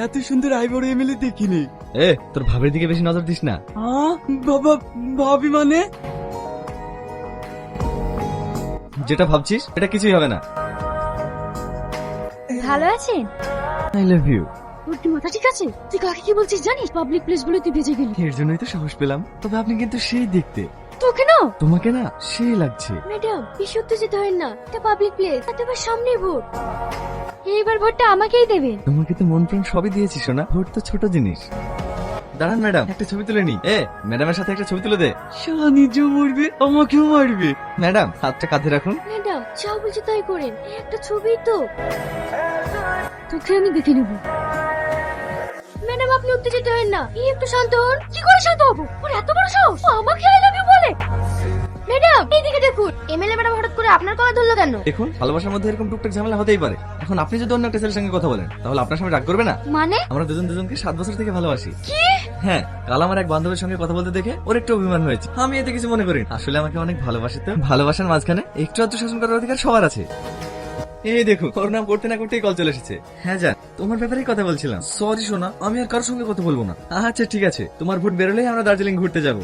এত সুন্দর আইবড় এমএলএ দেখিনি। তোর ভাবের দিকে বেশি নজর দিস না। বাবা, ভাবি মানে? যেটা ভাবছিস এটা কিছুই হবে না। ভালো আছেন? I love you. তোর কি মাথা ঠিক আছে? তুই কাকে কি বলছিস জানিস? পাবলিক প্লেস বলে তুই বেঁচে গেলি। এর জন্যই তো সাহস পেলাম। তবে আপনি কিন্তু সেই দেখতে। তোকে না? তোমাকে না সেই লাগছে। ম্যাডাম, বেশি উত্তেজিত হবেন না। এটা পাবলিক প্লেস, আর তোমার সামনে ভোট। এইবার ভোটটা আমাকেই দেবেন। তোমাকে তো মন প্রাণ সবই দিয়েছি সোনা, ভোট তো ছোট জিনিস। দাঁড়ান ম্যাডাম, একটা ছবি তুলে নি। ম্যাডামের সাথে একটা ছবি তুলে দে। শালা নিজেও মরবে, আমাকেও মারবে। ম্যাডাম হাতটা কাঁধে রাখুন। ম্যাডাম, যা বলছি তাই করেন। এই একটা ছবি তো। তোকে আমি দেখে নেব। ম্যাডাম, আপনি উত্তেজিত হবেন না। এই একটু শান্ত হন। কি করে শান্ত হবো? ওর এত বড় সাহস, ও আমাকে আই লাভ ইউ বলে। ম্যাডাম, এইদিকে দেখুন। এমএলএ ম্যাডাম হঠাৎ করে আপনার কলা ধরলো কেন? দেখুন, ভালোবাসার মধ্যে এরকম টুকটাক ঝামেলা হতেই পারে। এখন আপনি যদি অন্য একটা ছেলের সঙ্গে কথা বলেন তাহলে আপনার সামনে রাগ করবে না? মানে? আমরা দুজনকে 7 বছর থেকে ভালোবাসি। কি? হ্যাঁ, কাল আমার এক বান্ধবীর সঙ্গে কথা বলতে দেখে ওর একটু অভিমান হয়েছে। আমি এতে কিছু মনে করি না। আসলে আমাকে অনেক ভালোবাসে তো। ভালোবাসার মাঝখানে একটু আধটু শাসন করার অধিকার সবার আছে। এই দেখো, ওর নাম করতে না করতেই কল চলে এসেছে। হ্যাঁ জান, তোমার ব্যাপারেই কথা বলছিলাম। সরি সোনা, আমি আর কারোর সঙ্গে কথা বলবো না। আচ্ছা ঠিক আছে, তোমার ভোট বেরোলেই আমরা দার্জিলিং ঘুরতে যাবো।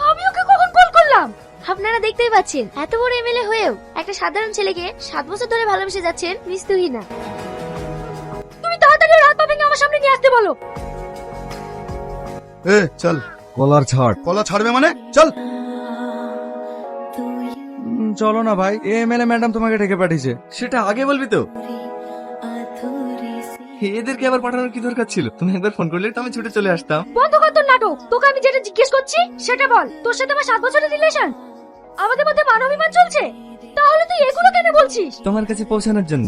আমি ওকে কখন কল করলাম? আপনারা দেখতেই পাচ্ছেন, এত বড় এমএলএ হয়েও একটা সাধারণ ছেলেকে 7 বছর ধরে ভালোবেসে যাচ্ছেন মিস্তুহি না। তুমি তাড়াতাড়ি ওর হাত পা ভেঙে আমার সামনে নিয়ে আসতে বলো। চল। কলার ছাড়। কলা ছাড়বে মানে? চল। চলো না ভাই, এমএলএ ম্যাডাম তোমাকে ডেকে পাঠিয়েছে। সেটা আগে বলবি তো। এদেরকে আবার পাঠানোর কি দরকার ছিল? তুমি একবার ফোন করলে তো আমি ছুটে চলে আসতাম। বন্ধ কর তোর নাটক। তোকে আমি যেটা জিজ্ঞেস করছি সেটা বল। তোর সাথে আমার 7 বছরের রিলেশন, আমাদের মধ্যে মানবিমান চলছে, তাহলে তুই এগুলো কেন বলছিস? তোমার কাছে পৌঁছানোর জন্য।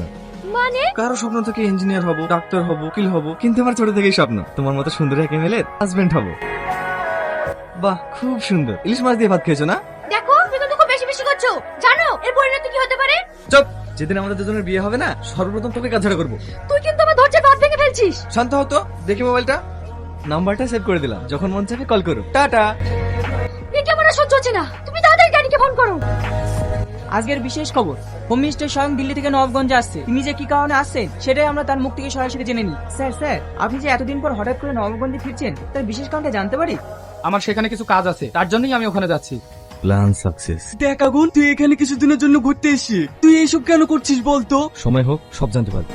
মানে? কারো স্বপ্ন থেকে ইঞ্জিনিয়ার হব, ডাক্তার হব, উকিল হব, কিন্তু আমার ছোট থেকেই স্বপ্ন তোমার মতো সুন্দর এক এমএলএর হাজবেন্ড হব। বাহ, খুব সুন্দর। ইলিশ মাছ দিয়ে ভাত খেয়েছো না? দেখো, তুমি কিন্তু খুব বেশি বেশি করছো। জানো এর পরিণতি কি হতে পারে? চুপ। যেদিন আমাদের দুজনের বিয়ে হবে না, সর্বপ্রথম তোকে কাজ ছাড়া করবো। তুই কিন্তু আমার ধৈর্যের বাঁধ ভেঙে ফেলছিস। শান্ত হতো। দেখি মোবাইলটা। নাম্বারটা সেভ করে দিলাম, যখন মন চাইবে কল করো। টাটা। এটা আমার আর সহ্য হচ্ছে না। তুমি তাড়াতাড়ি ড্যানিকে ফোন করো। আজকের বিশেষ খবর, হোম মিনিস্টার স্বয়ং দিল্লি থেকে নবাবগঞ্জে আসছে। তিনি যে কি কারণে আসছেন সেটাই আমরা তার মুখ থেকে সরাসরি জেনে নিই। স্যার, আপনি যে এতদিন পর হঠাৎ করে নবাবগঞ্জে ফিরছেন, তার বিশেষ কারণটা জানতে পারি? আমার সেখানে কিছু কাজ আছে, তার জন্যই আমি ওখানে যাচ্ছি। Plan success. দেখ আগুন, তুই এখানে কিছুদিনের জন্য ঘুরতে এসেছিস, তুই এইসব কেন করছিস বলতো? সময় হোক সব জানতে পারবি।